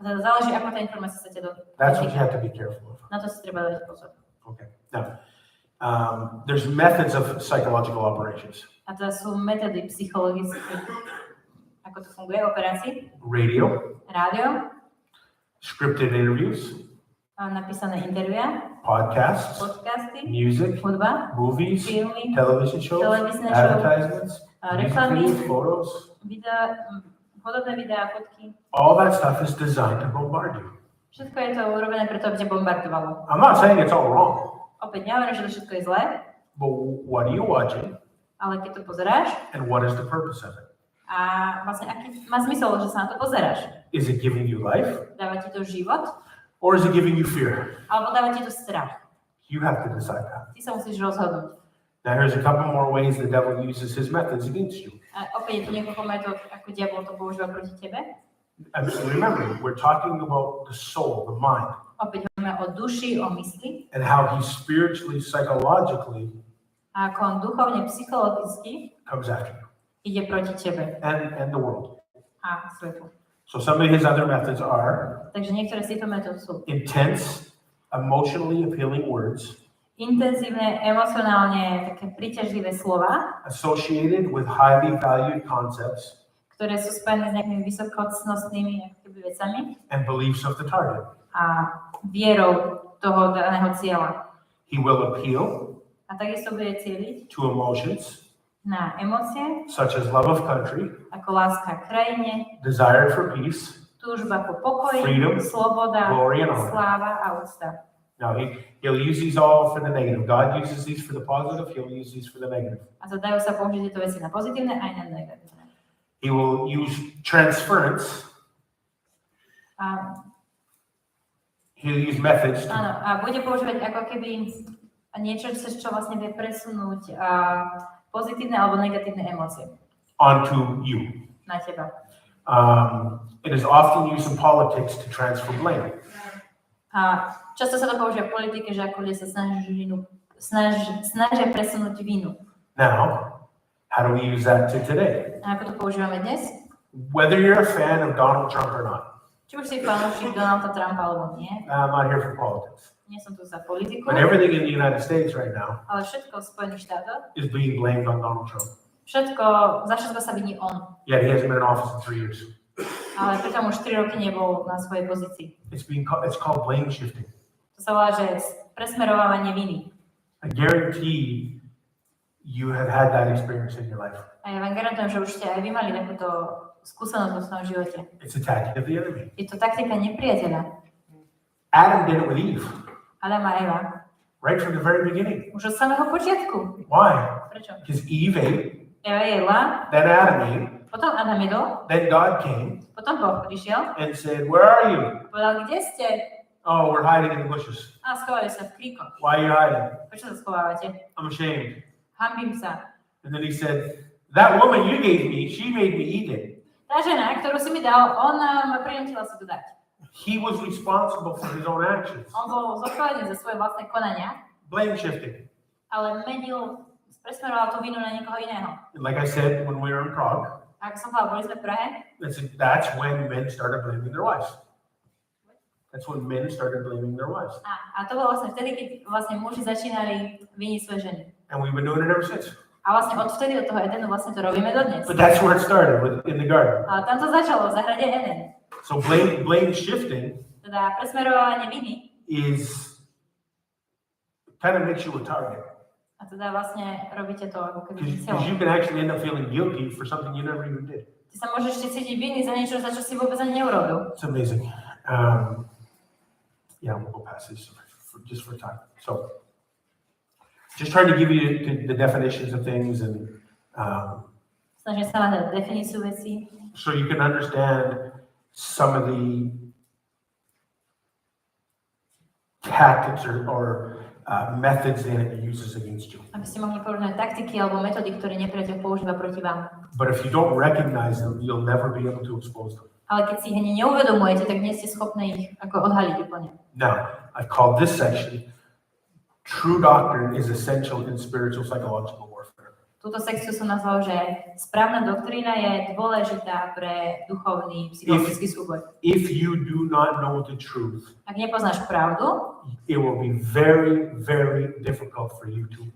A teda záleží, ako tá informácia sa ťa That's what you have to be careful of. Na to si treba dať pozor. Okay. Now, there's methods of psychological operations. A teda sú metódy psychologické, ako to funguje, operácií, Radio, rádio, scripted interviews, napísané intervia, podcasts, podcasty, music, hudba, movies, filmy, television shows, televízne show, advertisements, music reklamy, videos, photos. Hudobné videá, fotky. All that stuff is designed to bombard you. Všetko je to urobené preto, aby ťa bombardovalo. I'm not saying it's all wrong, Opäť nehovorím, že to všetko je zlé, but what are you watching ale keď to pozeráš and what is the purpose of it? a vlastne aký má zmysel, že sa na to pozeráš. Is it giving you life Dáva ti to život, or is it giving you fear? alebo dáva ti to strach. You have to decide that. Ty sa musíš rozhodnúť. Now here's a couple more ways the devil uses his methods against you. A opäť je tu niekoľko metód, ako diabol to používa proti tebe. And remember, we're talking about the soul, the mind, Opäť hovoríme o duši, o mysli, and how he spiritually, psychologically a ako on duchovne, psychologicky comes after you. ide proti tebe and the world. a svetu. So some of his other methods are Takže niektoré z týchto metód sú intense, emotionally appealing words intenzívne, emocionálne, také príťažlivé slova, associated with highly valued concepts ktoré sú spojené s nejakými vysokocnostnými vecami and beliefs of the target. a vierou toho daného cieľa. He will appeal A takisto bude cieliť to emotions na emócie, such as love of country, ako láska k krajine, desire for peace, túžba po pokoji, freedom, sloboda, glory, and honor. sláva a úcta. Now, he'll use these all for the negative. God uses these for the positive. He'll use these for the negative. A to dajú sa použiť tieto veci na pozitívne aj na negatívne. He will use transference. A, He'll use methods to, áno, a bude používať ako keby niečo, cez čo vlastne vie presunúť pozitívne alebo negatívne emócie onto you. na teba. It is often used in politics to transfer blame. A často sa to používa v politike, že ako ľudia sa snažia presunúť vinu. Now, how do we use that to today? A ako to používame dnes? Whether you're a fan of Donald Trump or not, Či už si fanúšik Donalda Trumpa alebo nie, I'm not here for politics. nie som tu za politiku, But everything in the United States right now ale všetko v Spojených štátoch, is being blamed on Donald Trump. za všetko sa viní on. Yet he hasn't been in office in 3 years. Ale pritom už 3 roky nebol na svojej pozícii. It's called blame shifting. To sa volá, že presmerovávanie viny. I guarantee you have had that experience in your life. A ja vám garantujem, že už ste aj vy mali takúto skúsenosť vo svojom živote. It's a tactic of the enemy. Je to taktika nepriateľa. Adam did it with Eve, Adam a Eva. right from the very beginning. Už od samého počiatku. Why? Prečo? Because Eve ate, Eva jedla, then Adam ate, potom Adam jedol, then God came potom Boh prišiel, and said, "Where are you?" povedal, kde ste? Oh, we're hiding in the bushes. A schovali sa v kríkoch. Why are you hiding? Prečo sa schovávate? I'm ashamed. Hanbím sa. And then he said, "That woman you gave me, she made me eat it." Tá žena, ktorú si mi dal, ona ma prinútila si to dať. He was responsible for his own actions. On bol zodpovedný za svoje vlastné konania, Blame shifting. ale presmeroval tú vinu na niekoho iného. And like I said, when we were in Prague, A ako som povedal, boli sme v Prahe, that's when men started blaming their wives. That's when men started blaming their wives. a to bolo vlastne vtedy, keď vlastne muži začínali viniť svoje ženy. And we've been doing it ever since. A vlastne odvtedy od toho Edenu vlastne to robíme dodnes. But that's where it started, in the garden. Ale tam to začalo, v záhrade Eden. So blame shifting Teda presmerovanie viny kind of makes you a target. a teda vlastne robíte to ako keby Because cieľom. you can actually end up feeling guilty for something you never even did. Ty sa môžeš ešte cítiť viny za niečo, za čo si vôbec ani neurobil. It's amazing. Yeah, we'll go past this just for time. So, just trying to give you the definitions of things and Snažím sa vám dať definíciu vecí, so you can understand some of the tactics or methods that it uses against you. aby ste mohli porovnať taktiky alebo metódy, ktoré nepriateľ používa proti vám. But if you don't recognize them, you'll never be able to expose them. Ale keď si ich ani neuvedomujete, tak nie ste schopní ich ako odhaliť úplne. Now, I've called this section True Doctrine is Essential in Spiritual Psychological Warfare. Túto sekciu som nazval, že správna doktrína je dôležitá pre duchovný psychologický súboj. If you do not know the truth, Ak nepoznáš pravdu, it will be very, very difficult for you to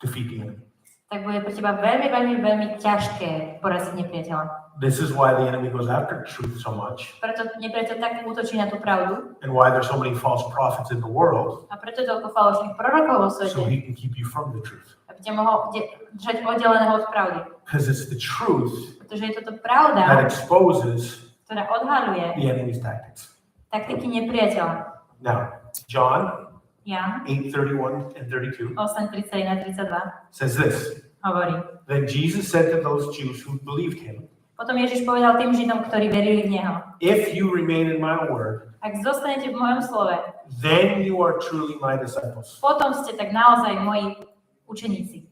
defeat the enemy. tak bude pre teba veľmi, veľmi, veľmi ťažké poraziť nepriateľa. This is why the enemy goes after truth so much, Preto nepriateľ tak útočí na tú pravdu and why there's so many false prophets in the world, a preto je toľko falošných prorokov vo so svete, he can keep you from the truth. aby ťa mohol držať oddeleného od pravdy. Because it's the truth Pretože je toto that pravda, exposes ktorá odhaľuje the enemy's tactics. taktiky nepriateľa. Now, John Jan 8:31 and 32 8:31-32 says this. hovorí. Then Jesus said to those Jews who believed him, Potom Ježiš povedal tým Židom, ktorí verili v Neho. if you remain in my word, Ak zostanete v mojom slove, then you are truly my disciples. potom ste tak naozaj moji učeníci.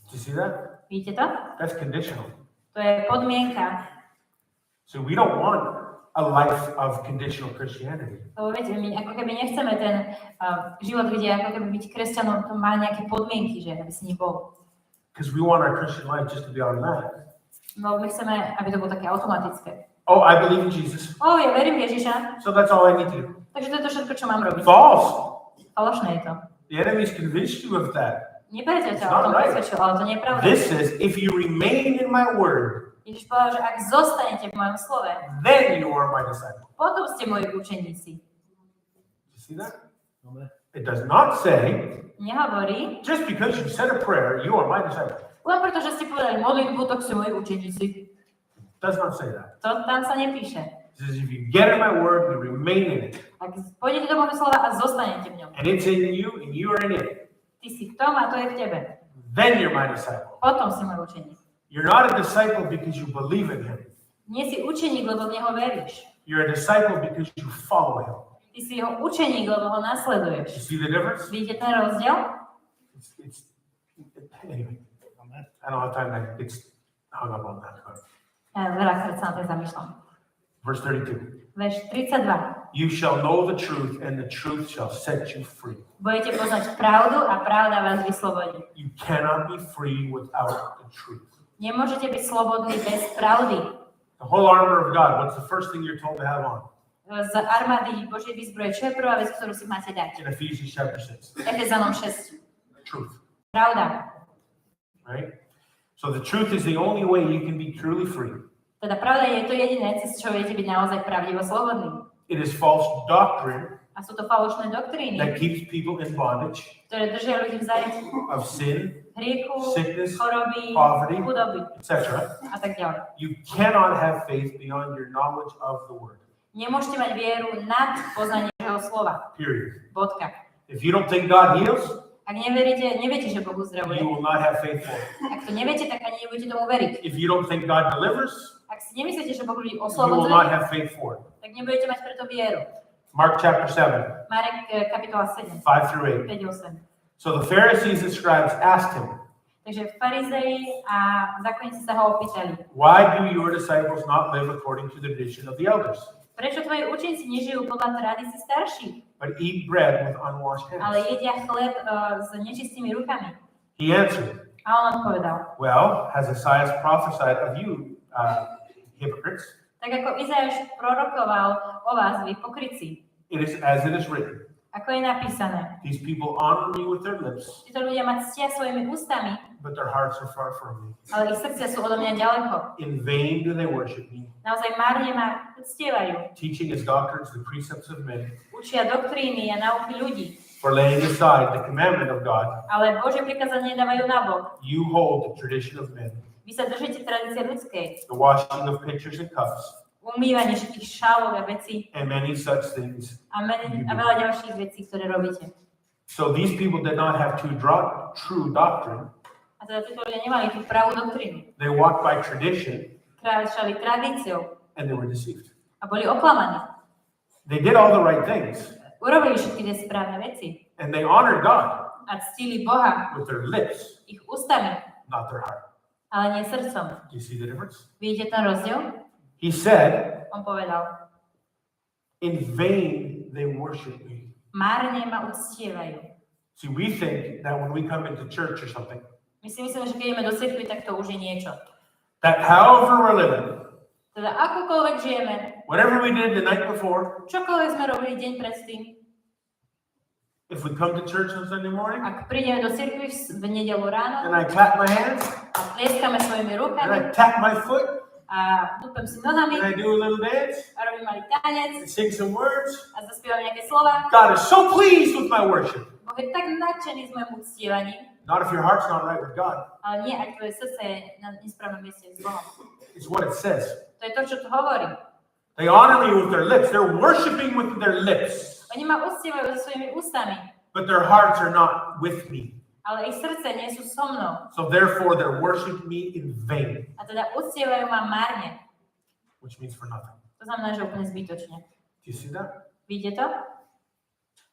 Do you see that? Vidíte to? That's conditional. To je podmienka. So we don't want a life of conditional Christianity. Lebo viete, my ako keby nechceme ten život, kde ako keby byť kresťanom, to má nejaké podmienky, že aby si nebol. Because we want our Christian life just to be automatic. No my chceme, aby to bolo také automatické. Oh, I believe in Jesus, Ja verím v Ježiša, so that's all I need to do. takže to je to všetko, čo mám robiť. False. Falošné je to. The enemy's convinced you of that. Nepriateľ ťa It's o tom not right. presvedčil, ale to nie je pravda. This says, if you remain in my word, Ježiš povedal, že ak zostanete v mojom slove, then you are my disciple. potom ste moji učeníci. You see that? It does not say, Nehovorí, just because you said a prayer, you are my disciple. len preto, že ste povedali modlitbu, tak ste moji učeníci. It does not say that. To tam sa nepíše. It says, if you get in my word, you remain in it. Ak pôjdete do môjho slova a zostanete v ňom. And it's in you, and you are in it. Ty si v tom a to je v tebe. Then you're my disciple. Potom si môj učeník. You're not a disciple because you believe in him. Nie si učeník, lebo v neho veríš. You're a disciple because you follow him. Ty si jeho učeník, lebo ho You nasleduješ. see the difference? Vidíte ten rozdiel? Anyway, I don't have time to get hung up on that. But Ja veľakrát sa na to zamýšľam. verse 32. Verš 32. You shall know the truth, and the truth shall set you free. Budete poznať pravdu a pravda vás vyslobodí. You cannot be free without the truth. Nemôžete byť slobodní bez pravdy. The whole armor of God, what's the first thing you're told to have on? Z armády Božej výzbroje, čo je prvá vec, ktorú si máte dať? In Ephesians chapter 6. Efezanom 6. Truth, Pravda. right? So the truth is the only way you can be truly free. Teda pravda je to jediné, cez čo viete byť naozaj pravdivo slobodní. It is false doctrine A sú to falošné doktríny, that keeps people in bondage ktoré držia ľudí v zajatí of sin, hriechu, sickness, choroby, poverty, chudoby etc. a tak ďalej. You cannot have faith beyond your knowledge of the word. Nemôžete mať vieru nad poznanie jeho slova. Period. Bodka. If you don't think God heals, Ak neviete, že Boh you uzdravuje. will not have faith for it. Ak to neviete, tak ani nebudete tomu veriť. If you don't think God delivers, Ak si nemyslíte, že Boh ľudí you will not oslobodzuje, have faith for it. tak nebudete mať preto vieru. Mark chapter 7, Marek kapitola 7, 5 through 8. 5-8. So the Pharisees and scribes asked him, Takže farizei a zákonníci sa ho opýtali, why do your disciples not live according to the tradition of the elders, prečo tvoji učeníci nežijú podľa tradícií starších, but eat bread with unwashed ale hands? jedia chleb s nečistými rukami? He answered, A on odpovedal, well, has Isaiah prophesied of you, hypocrites? tak ako Izajáš prorokoval o vás, vy pokrytci, It is as it is written. ako je napísané. These people honor me with their lips, Títo ľudia ma ctia svojimi ústami, but their hearts are far from me. ale ich srdcia sú odo mňa ďaleko. In vain do they worship me, Naozaj márne ma uctievajú. teaching as doctrines the precepts of men, Učia doktríny a nauky ľudí, for laying aside the commandment of God, ale Božie prikázanie dávajú nabok. you hold the tradition of men, Vy sa držíte tradície ľudskej, the washing of pitchers and cups, umývanie všetkých šálov a vecí and many such things. a veľa ďalších vecí, ktoré robíte. So these people did not have true doctrine. A teda títo ľudia nemali tú pravú doktrínu. They walked by tradition, Kráčali tradíciou and they were deceived. a boli oklamaní. They did all the right things, Urobili všetky tie správne veci and they honored God a ctili Boha with their lips, ich ústami, not their heart. ale nie srdcom. Do you see the difference? Vidíte ten rozdiel? He said, On povedal, in vain they worship me. márne ma uctievajú. See, we think that when we come into church or something, My si myslíme, že keď ideme do cirkvi, tak to už je niečo. that however we're living, Teda akokoľvek žijeme, whatever we did the night before, čokoľvek sme robili deň predtým, if we come to church on Sunday morning, ak prídeme do cirkvi v nedeľu ráno and I clap my hands, a tlieskame svojimi and rukami I tap my foot, a dúpem si nohami and I do a little dance, a robím malý tanec and sing some words, a zaspievam nejaké slova, God is so pleased with my worship. Boh je tak nadšený z môjho uctievaním, Not if your heart's not right with God. ale nie, ak tvoje srdce je na nesprávnom mieste s Bohom. It's what it says. To je to, čo tu hovorí. They honor me with their lips. They're worshiping with their lips, Oni ma uctievajú so svojimi ústami, but their hearts are not with me. ale ich srdce nie sú so mnou. So therefore, they're worshiping me in vain, A teda uctievajú ma márne. which means for nothing. To znamená, že úplne zbytočne. Do you see that? Vidíte to?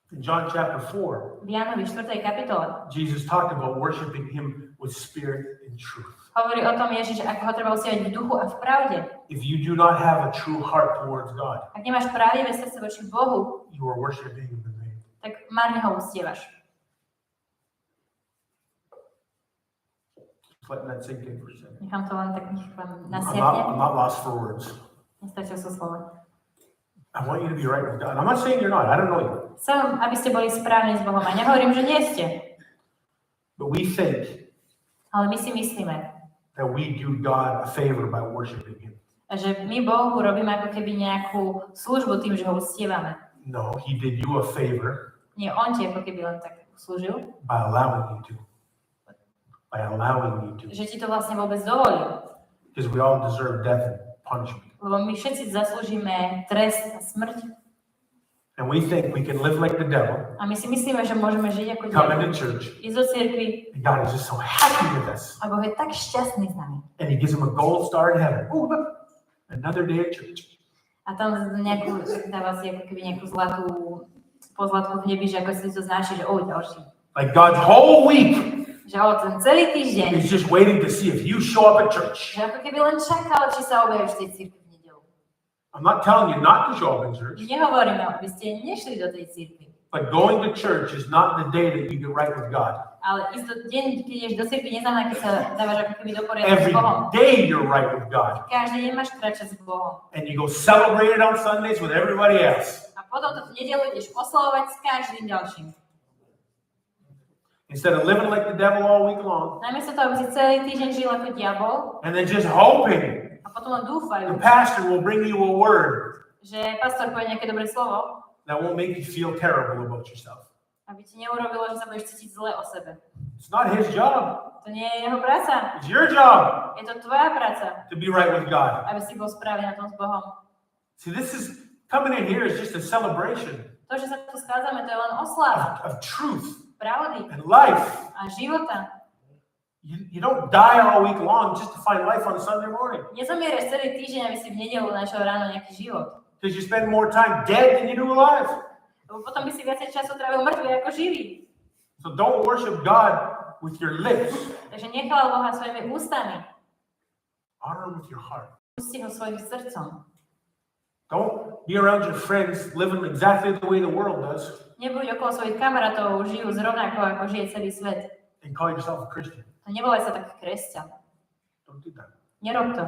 In John chapter 4, V Jánovi 4. kapitole Jesus talked about worshiping him with spirit and truth. hovorí o tom Ježiš, ako ho treba uctievať v duchu a v pravde. If you do not have a true heart towards God, Ak nemáš pravdivé srdce voči Bohu, you are worshiping him in vain. tak márne ho uctievaš. letting that sink in for a second. Nechám to len tak I'm nasiakne. not lost for words. Nestačil sú slova. I want you to be right with God. I'm not saying you're not. I don't know you. Chcem, aby ste boli správni s Bohom. A nehovorím, že nie ste. But we think Ale my si myslíme, that we do God a favor by worshiping Him. že my Bohu robíme ako keby nejakú službu tým, že ho uctievame. No, He did you a favor Nie, on ti ako keby len tak slúžil. by allowing you to. By allowing you to. Že ti to vlastne vôbec dovolil. Because we all deserve death and punishment. Lebo my všetci zaslúžime trest a smrť. And we think we can live like the devil, A my si myslíme, že môžeme žiť ako come diabol. into church, Ísť do cirkvi. and God is just so happy with us. A Boh je tak šťastný s nami. And He gives him a gold star in heaven. Oh, look, another day at church. A tam nejakú, dáva si ako keby nejakú zlatú pozlatku v nebi, že ako si to znáši, že ďalší. Like God's whole week Že ten celý týždeň, is just waiting to see if you show up at church. že ako keby len čakal, či sa objavíš v tej cirkvi v nedeľu. I'm not telling you not to show up in church, Nehovoríme, aby ste nešli do tej cirkvi. but going to church is not the day that you get right with God. Ale ísť do deň, keď ideš do cirkvi, neznamená, keď sa dávaš ako keby do poriadku s Every Bohom. day you're right with God. Každý deň máš kráčať s Bohom. And you go celebrate it on Sundays with everybody else. A potom to v nedeľu ideš oslavovať s každým ďalším. Instead of living like the devil all week long. Namiesto toho, aby si celý týždeň žil ako diabol And then just hoping a potom len dúfajú, the pastor will bring you a word že pastor povie nejaké dobré slovo, that won't make you feel terrible about yourself. aby ti neurobilo, že sa budeš cítiť zle o sebe. It's not his job. To nie je jeho práca. It's your job Je to tvoja práca, to be right with God. aby si bol správny na tom s Bohom. See, this is coming in here is just a celebration To, že sa tu schádzame, to je len oslava of truth pravdy and life. a života. You don't die all week long just to find life on Sunday morning. Nezomieraš celý týždeň, aby si v nedeľu našiel ráno nejaký život. Because you spend more time dead than you do alive. Lebo potom by si viacej času trávil mŕtvy ako živý. So don't worship God with your lips. Takže nechvál Boha svojimi ústami. Honor him with your heart. Pusti ho svojim srdcom. Don't be around your friends living exactly the way the world does Nebuď okolo svojich kamarátov, žijú zrovnako, ako žije celý svet. and call yourself a Christian. A nevolaj sa tak kresťan. Don't do that. Nerob to.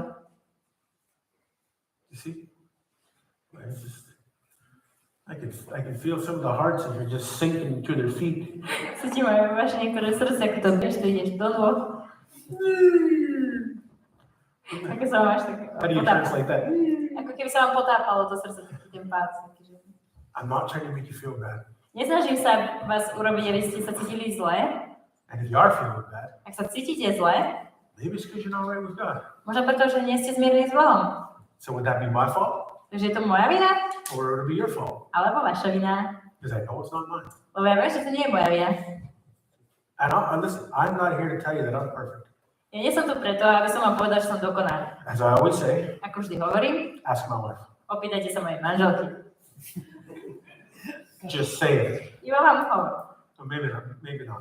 You see? It's just, I can feel some of the hearts that are just sinking to their feet. Cítim aj vaše niektoré srdce, ako to vieš, tu ideš do nôh. Ako sa máš tak How do you translate that? Ako keby sa vám potápalo to srdce, taký ten pád. I'm not trying to make you feel bad. Nesnažím sa vás urobiť, aby ste sa cítili zle. And if you are feeling bad, Ak sa cítite zle, maybe it's because you're not right with God. možno preto, že nie ste zmierili s Bohom. So would that be my fault? Takže je to moja vina? Or would it be your fault? Alebo vaša vina? Because I know it's not mine. Lebo ja viem, že to nie je moja vina. And listen, I'm not here to tell you that I'm perfect. Ja nie som tu preto, aby som vám povedal, že som dokonalý. As I always say, Ako vždy hovorím, ask my wife. opýtajte sa mojej manželky. Just say it. Iba vám hovor. Or maybe not.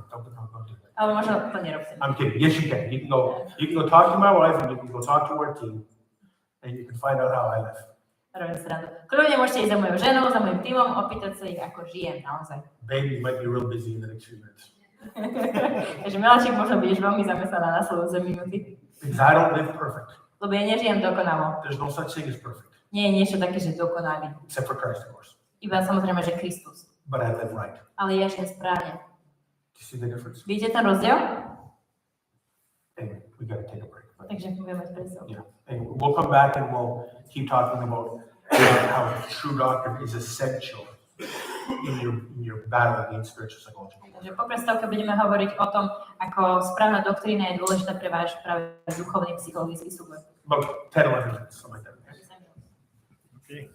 Don't do that. Ale možno to nerobte. I'm kidding. Yes, you can. You can go talk to my wife and you can go talk to our team and you can find out how I live. Robím srandu. Kľudne môžete ísť za mojou ženou, za mojím tímom, opýtať sa ich, ako žijem naozaj. Baby, you might be real busy in the next few minutes. Takže Miláčik, možno budeš veľmi zamestnaná na nasledujúce minúty. Because I don't live perfect. Lebo ja nežijem dokonalo. There's no such thing as perfect. Nie je niečo také, že dokonalý. Except for Christ, of course. Iba samozrejme, že Kristus. But I live right. Ale ja žijem správne. Do you see the difference? Vidíte ten rozdiel? Anyway, we got to take a break. Takže budeme mať predstavu. Yeah. And we'll come back and we'll keep talking about how true doctrine is essential in your battle against spiritual psychology. Takže po prestávke budeme hovoriť o tom, ako správna doktrína je dôležitá pre váš práve duchovný psychologický súboj. About 10, 11 minutes, something like that. Okay.